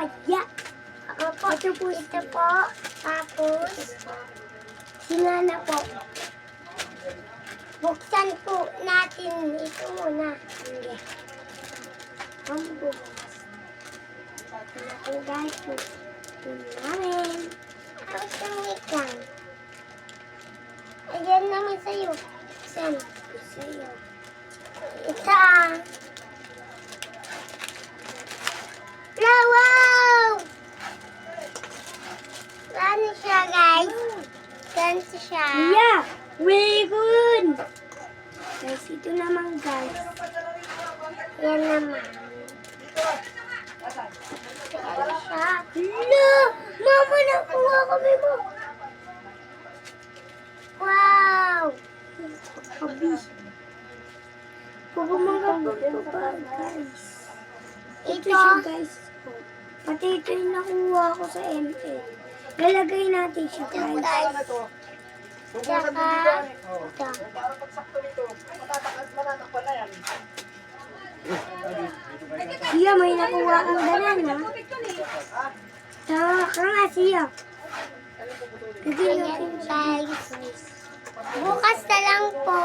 kaya. Opo, ito po. Tapos, Sinana po. buksan po natin ito muna. Sige. Ang bukas. Ito guys. Ito namin. Tapos yung wait lang. Ayan naman sa'yo. Buksan. Sa'yo. Isa. Wow! Ano siya, guys? Ganito siya. Yeah! Very good! Guys, ito naman guys. Yan naman. Ano siya? Hala! Mama, nakuha kami mo! Wow! Kabi. Pagumanga pa guys. Ito Ito. siya guys. Pati ito yung nakuha ko sa ML. Lalagay natin siya Ito, guys. guys. Subukan mo Tsaka, dito. Oh. ito. Para pagsakto nito, matatakpan na yan. Siya, may nakuha kang banana. Saka nga siya. Ayan, guys. Bukas na lang po.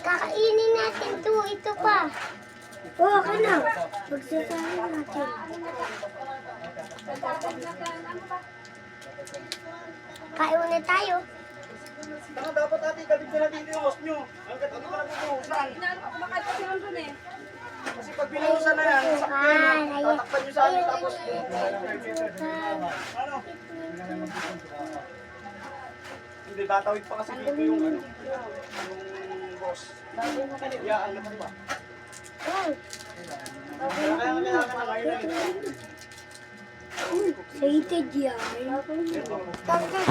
Kakainin natin to. Ito pa. Oo, ka na. Pagsasahin natin. Kain muna tayo. Saka dapat ate, galit na natin yung host nyo. Hanggat hindi pa nagbubuhusan. Kasi pag binuhusan na yan, sakto yan. Tatakpan nyo sa amin tapos. Ano? Hindi, tatawid pa kasi dito yung ano. Yung boss. Iyaan naman ba? Ayan. Kaya kailangan na ngayon na yun. Excited yan. Dr.